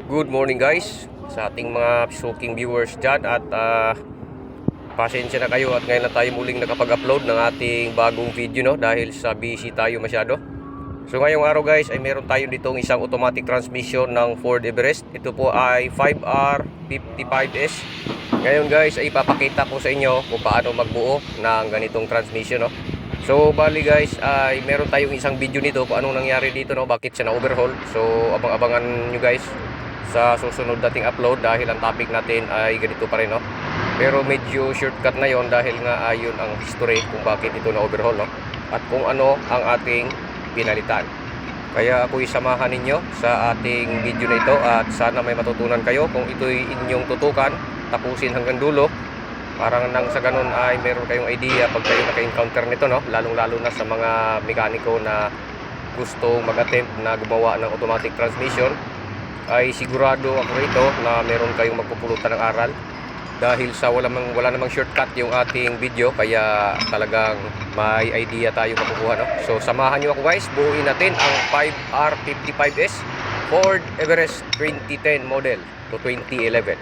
Good morning guys sa ating mga suking viewers dyan at pasensya na kayo at ngayon na tayo muling nakapag-upload ng ating bagong video, no, dahil sa busy tayo masyado. So ngayong araw guys ay meron tayo ditong isang automatic transmission ng Ford Everest. Ito po ay 5R55S. Ngayon guys ay ipapakita ko sa inyo kung paano magbuo ng ganitong transmission, no. So bali guys ay meron tayong isang video nito kung anong nangyari dito, no, bakit siya na overhaul. So abang-abangan nyo guys sa susunod nating upload dahil ang topic natin ay ganito pa rin, no. Pero medyo shortcut na yon dahil nga ayun ang history kung bakit ito na overhaul, no, at kung ano ang ating pinalitan. Kaya ako'y samahan ninyo sa ating video na ito at sana may matutunan kayo. Kung ito'y inyong tutukan, tapusin hanggang dulo. Parang nang sa ganun ay meron kayong idea pag kayo naka-encounter nito, no, lalong-lalo na sa mga mekaniko na gusto mag-attempt na gumawa ng automatic transmission, ay sigurado ako rito na meron kayong magpupulutan ng aral dahil sa wala namang shortcut yung ating video, kaya talagang may idea tayo makukuha, no? So samahan nyo ako guys, buuin natin ang 5R55S Ford Everest 2010 model to 2011.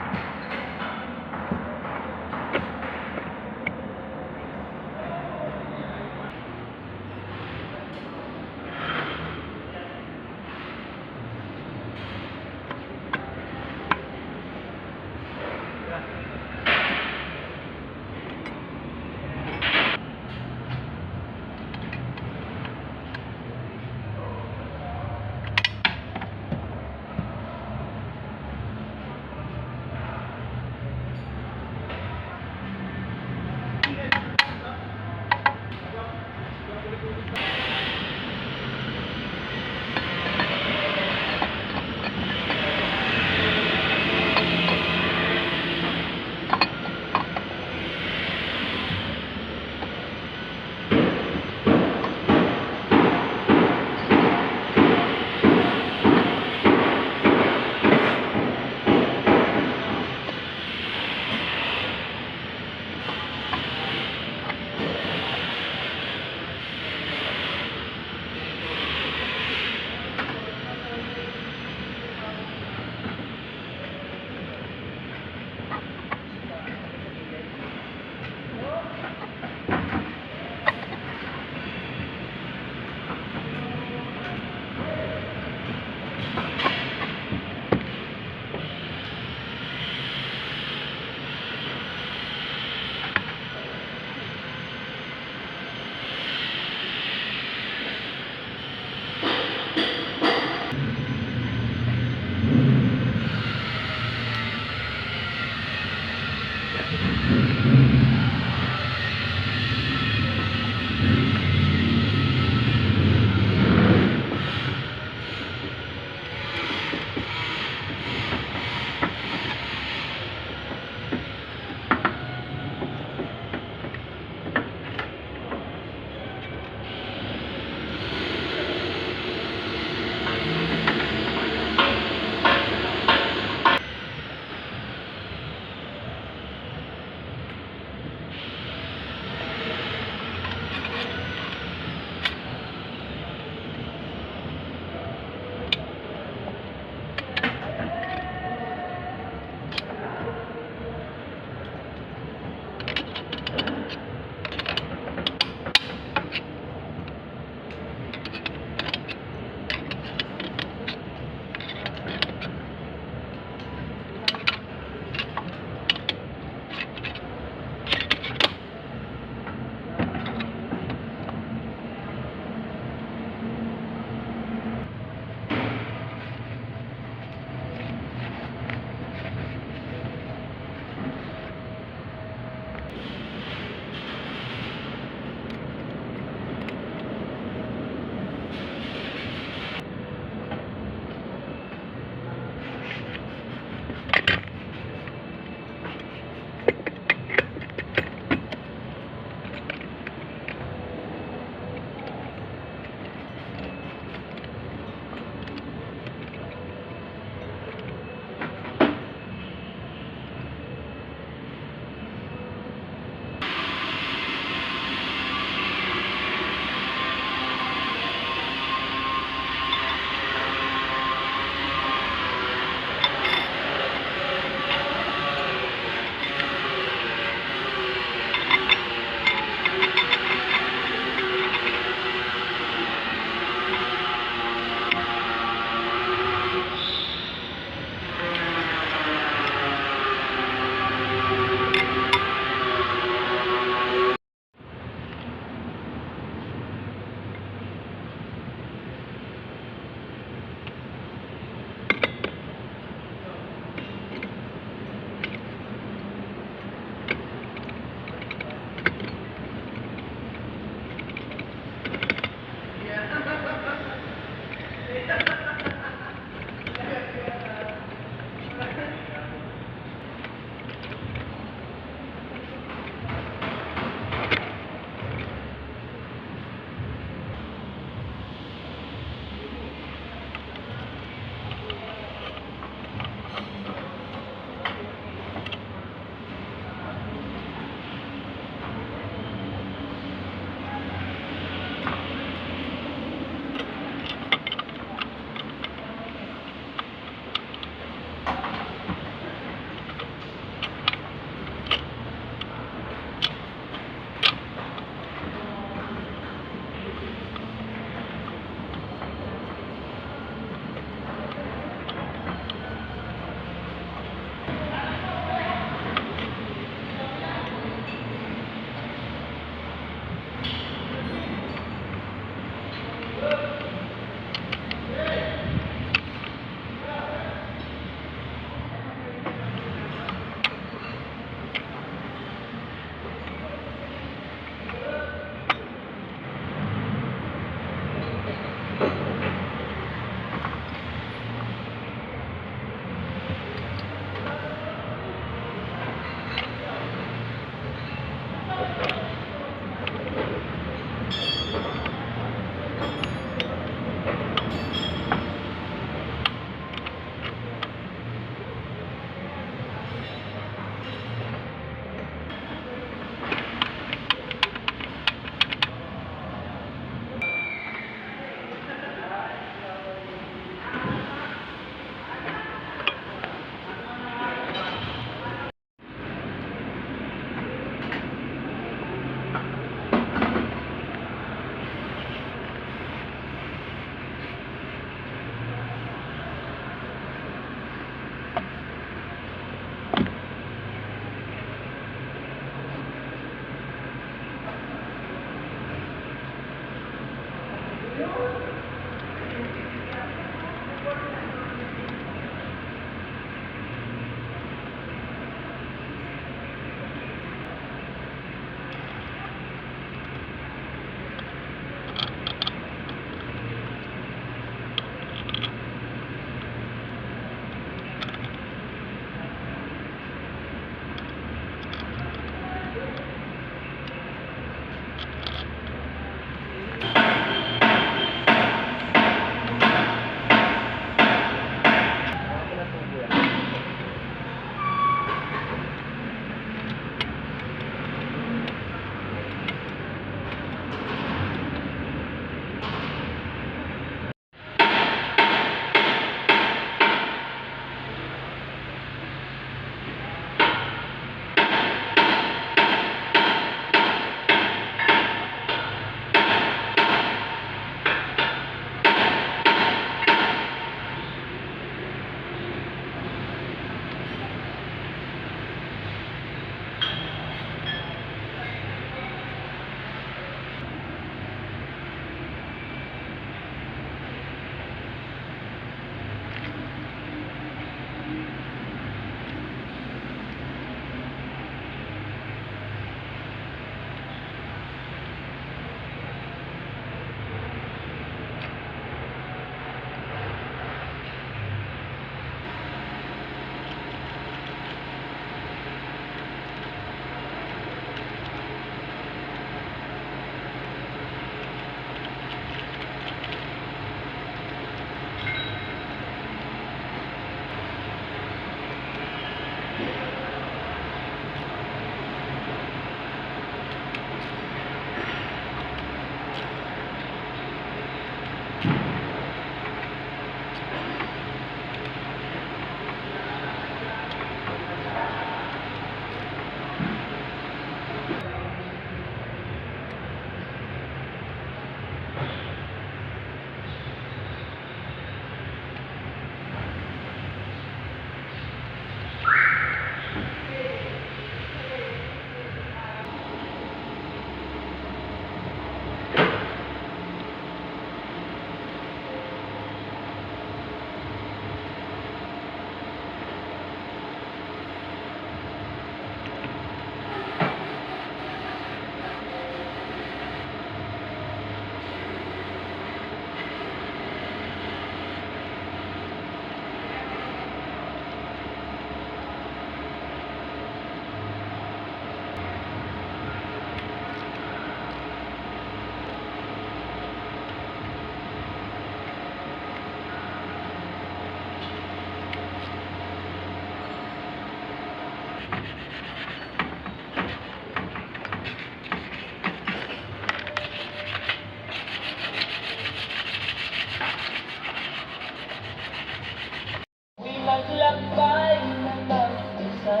Maglakbay na mag-isa.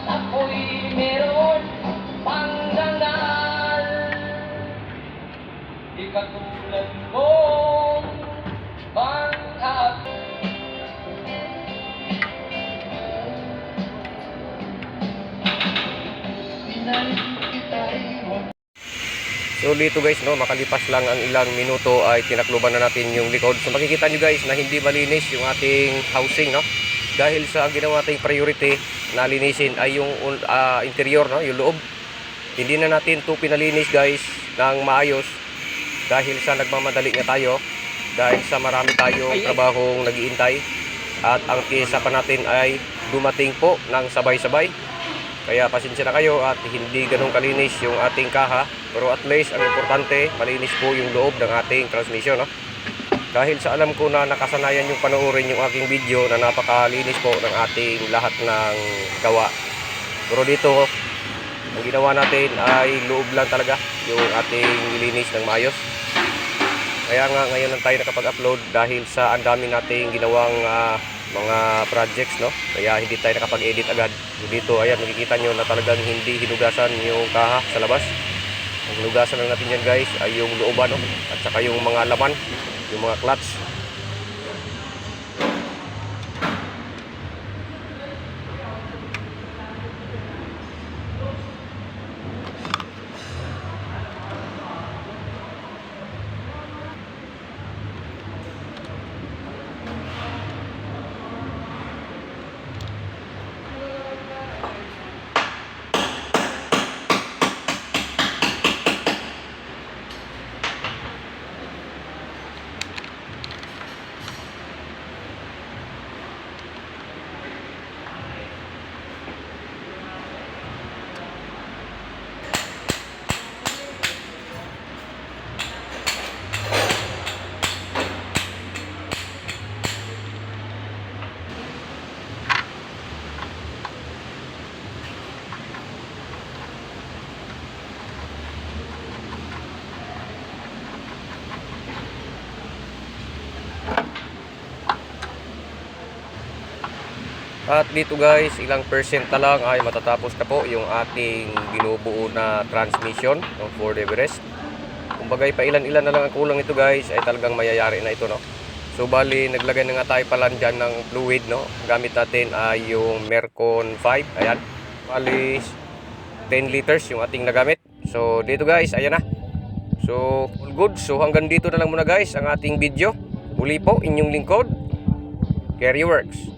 Ako'y meron pang dangal, di katulad mong pang-up. So dito guys, no, makalipas lang ang ilang minuto ay tinakluban na natin yung likod. So makikita nyo guys na hindi malinis yung ating housing, no? Dahil sa ginawa nating priority na linisin ay yung interior, no, yung loob. Hindi na natin ito pinalinis guys ng maayos dahil sa nagmamadali nga tayo, dahil sa marami tayong trabahong nag-iintay at ang pyesa pa natin ay dumating po ng sabay-sabay. Kaya pasensya na kayo at hindi ganun kalinis yung ating kaha. Pero at least ang importante, malinis po yung loob ng ating transmission, no? Dahil sa alam ko na nakasanayan yung panoorin yung aking video na napakalinis po ng ating lahat ng gawa. Pero dito, ang ginawa natin ay loob lang talaga yung ating nilinis ng maayos. Kaya nga ngayon lang tayo nakapag-upload dahil sa ang dami nating ginawang mga projects, no? Kaya hindi tayo nakapag-edit agad. Dito, ayan, nakikita nyo na talagang hindi hinugasan yung kaha sa labas. Ang hinugasan lang natin yan guys ay yung looban, no? At saka yung mga laman, yung mga clutch. At dito guys, ilang percent na lang ay matatapos na po yung ating binubuo na transmission ng Ford Everest. Kumbagay pa ilan-ilan na lang ang kulang ito guys, ay talagang mayayari na ito, no. So bali naglagay na nga tayo pala dyan ng fluid, no. Gamit natin ay yung Mercon 5. Ayan. Bali 10 liters yung ating nagamit. So dito guys, ayan na. So all good. So hanggang dito na lang muna guys ang ating video. Muli po inyong lingkod, Carry Works.